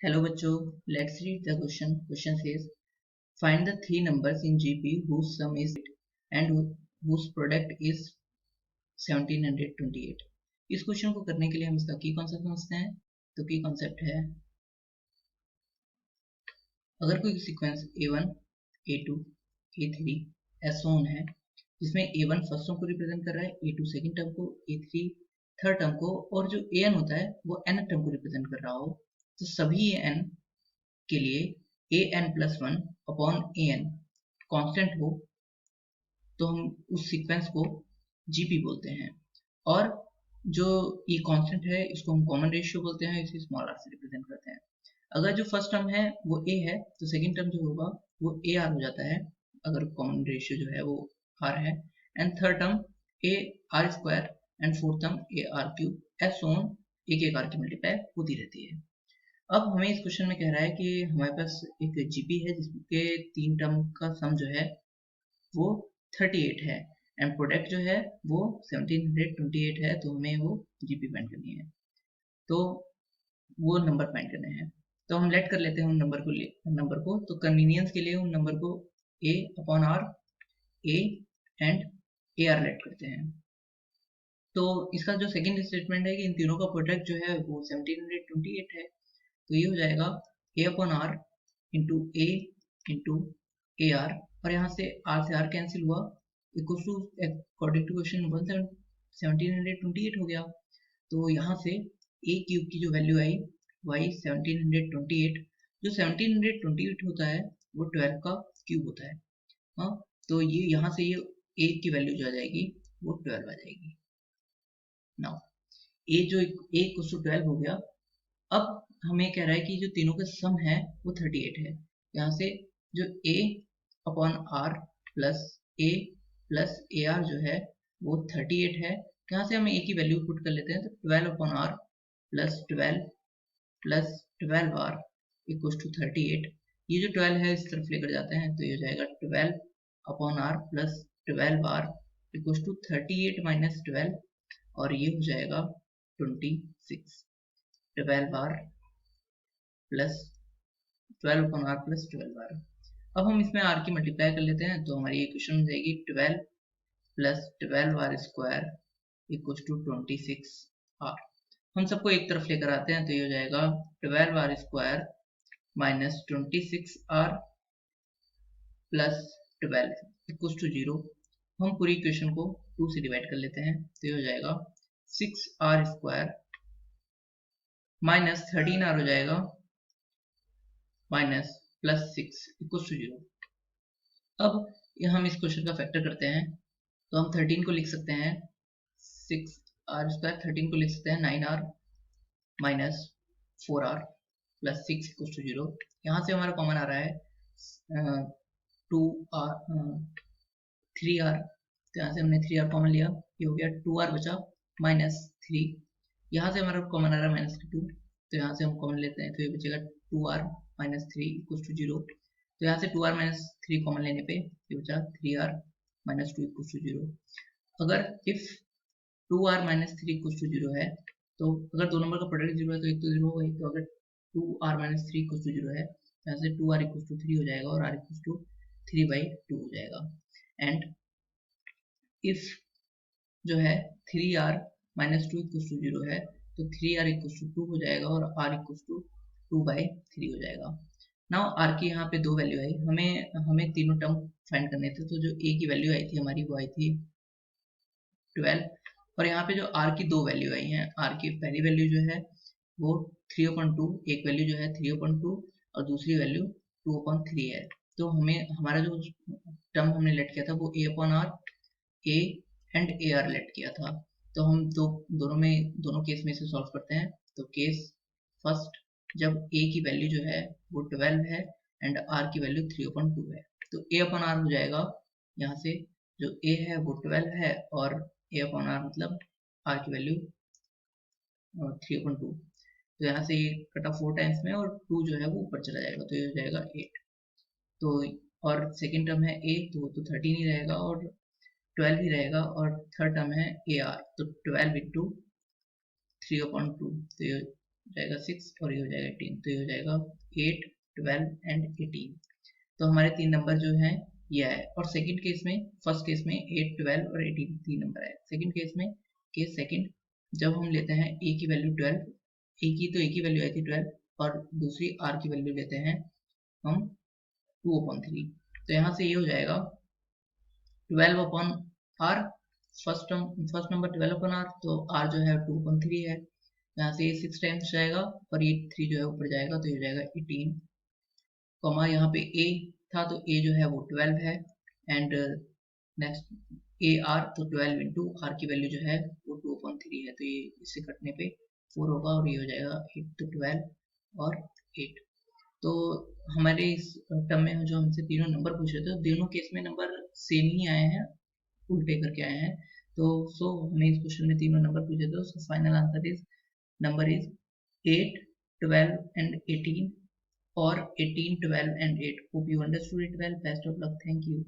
Hello बच्चों, let's read the question. Question says, find the three numbers in GP whose sum is and whose product is 1728. इस question को करने के लिए हम इसका की कॉन्सेप्ट समझते हैं। तो की कॉन्सेप्ट है, अगर कोई सीक्वेंस A1, A2, A3 ऐसा है जिसमें A1 फर्स्ट टर्म को रिप्रेजेंट कर रहा है, A2 सेकंड टर्म को, A3 थर्ड टर्म को और जो An होता है वो nth टर्म को रिप्रेजेंट कर रहा हो, तो सभी n के लिए an+1 अपॉन an कांस्टेंट हो तो हम उस सीक्वेंस को जीपी बोलते हैं। और जो ये कांस्टेंट है इसको हम कॉमन रेशियो बोलते हैं, इसे स्मॉल r से रिप्रेजेंट करते हैं। अगर जो फर्स्ट टर्म है वो a है तो सेकंड टर्म जो होगा वो ar हो जाता है, अगर कॉमन रेशियो जो है वो r है, and third term ar² and fourth term ar³ S on एक एक r की मल्टीप्लाई होती रहती है। अब हमें इस क्वेश्चन में कह रहा है कि हमारे पास एक जीपी है जिसके तीन टर्म का सम जो है वो 38 है एंड प्रोडक्ट जो है वो 1728 है, तो हमें वो जीपी फाइंड करनी है, तो वो नंबर फाइंड करने हैं। तो हम लेट कर लेते हैं उन नंबर को तो कन्वीनियंस के लिए उन नंबर को a upon r a and ar let करते हैं। तो इसका जो सेकंड स्टेटमेंट है कि इन तीनों का प्रोडक्ट जो है वो 1728 है, तो ये हो जाएगा a upon r into a into A R, और यहाँ से r से r कैंसिल हुआ, equal to according to question 1728 हो गया। तो यहाँ से a क्यूब की जो वैल्यू आई वही 1728, जो 1728 होता है वो 12 का क्यूब होता है। हाँ, तो ये यहाँ से ये a की वैल्यू जो आ जाएगी वो 12 आ जाएगी। नाउ a जो a इक्वल टू 12 हो गया। अब हमें कह रहा है कि जो तीनों का सम है वो 38 है। यहाँ से जो a upon r plus a plus A R जो है वो 38 है। यहाँ से हम a की वैल्यू पुट कर लेते हैं, तो 12 upon r plus 12 r equal to 38। ये जो 12 है इस तरफ लेकर जाते हैं तो ये हो जाएगा 12 upon r plus 12 r equal to 38 minus 12, और ये हो जाएगा 26। 12 r plus 12 upon r plus 12 r। अब हम इसमें r की मल्टीप्लाई कर लेते हैं तो हमारी इक्वेशन हो जाएगी 12 plus 12 r square equal to 26 r। हम सबको एक तरफ लेकर आते हैं तो ये हो जाएगा 12 r square minus 26 r plus 12 equal to 0। हम पूरी इक्वेशन को 2 से डिवाइड कर लेते हैं तो ये हो जाएगा 6r स्क्वायर माइनस 13r हो जाएगा माइनस प्लस 6 इक्वल टू 0। अब हम इस क्वेश्चन का फैक्टर करते हैं तो हम 13 को लिख सकते हैं 6r स्क्वायर, 13 को लिख सकते हैं 9r minus 4r plus 6 equal to 0। यहाँ से हमारा कॉमन आ रहा है 2r 3r, तो यहाँ से हमने 3r कॉमन लिया, ये हो गया 2r बचा माइनस 3। यहाँ से हमारा कॉमन आ रहा है माइनस 2, तो यहाँ से हम कॉमन लेते हैं तो ये बचेगा 2r माइनस 3 इक्वल टू 0। तो यहाँ से 2r माइनस 3 कॉमन लेने पे ये बचा 3r माइनस 2 इक्वल टू 0। अगर if 2r minus 3 equal to 0 है तो अगर दो नंबर का प्रोडक्ट 0 है तो एक तो 0 होगा ही, तो अगर 2r माइनस 3 इक्वल टू 0 है तो यहाँ से 2r इक्वल टू 3 हो जाएगा और r इक्वल टू 3/2 हो जाएगा। एंड इफ जो है 3r माइनस 2 इक्वल टू 0 है तो 3r इक्वल टू 2 हो जाएगा और r इक्वल टू 2/3 हो जाएगा। नाउ r की यहाँ पे दो वैल्यू आई, हमें तीनों टर्म फाइंड करने थे, तो जो a की वैल्यू आई थी हमारी वो आई थी 12, और यहाँ पे जो r की दो वैल्यू आई हैं, r की पहली वैल्यू जो है वो 3/2, एक वैल्यू जो है 3/2 और दूसरी वैल्यू 2/3 है। तो हमें हमारा जो टर्म हमने लेट किया था वो a upon r a and A R let किया था। तो हम दोनों केस में इसे सॉल्व करते हैं। तो केस फर्स्ट, जब a की वैल्यू जो है वो 12 है एंड r की वैल्यू 3/2 है, तो a अपॉन r हो जाएगा, यहाँ से जो a है वो 12 है और a अपॉन r मतलब r की वैल्यू 3/2, तो यहाँ से ये कट ऑफ 4 टाइम्स में और 2 जो है वो ऊपर चला जाएगा तो ये हो जाएगा 8। तो और सेकेंड टर्म है a तो 13 ही रहेगा और 12 ही रहेगा, और थर्ड टर्म है AR तो 12 इंटू 3/2, तो ये जाएगा 6 और ये हो जाएगा 18, तो ये हो जाएगा 8, 12 एंड 18। तो हमारे 3 नंबर जो हैं ये आए। और सेकंड केस में, फर्स्ट केस में 8, 12 और 18 3 नंबर आए। सेकंड केस में, केस सेकंड, जब हम लेते हैं a की वैल्यू 12, a की तो a की वैल्यू आई थी 12 और दूसरी r की वैल्यू लेते हैं हम 2/3। तो यहाँ से ये हो जाएगा 12/r, फर्स्ट नंबर 12/r, तो r जो है 2/3 है। यहाँ से ये 6 टाइम्स जाएगा और ये 3 जो है ऊपर जाएगा, तो ये हो जाएगा 18, कॉमा यहाँ पे a था तो a जो है वो 12 है एंड नेक्स्ट AR, तो 12 इंटू आर की वैल्यू जो है वो 2/3 है, तो ये इससे कटने पे 4 होगा और ये हो जाएगा 8 तो 12 और 8। तो हमारे इस टर्म में जो हमसे तीनों नंबर पूछे थे, दोनों केस में नंबर सेम ही आए हैं, उल्टे करके आए हैं। तो हमें इस क्वेश्चन में तीनों नंबर पूछे थे, उसका final answer is number is 8, 12 and 18 or 18, 12 and 8. Hope you understood it well. Best of luck. Thank you.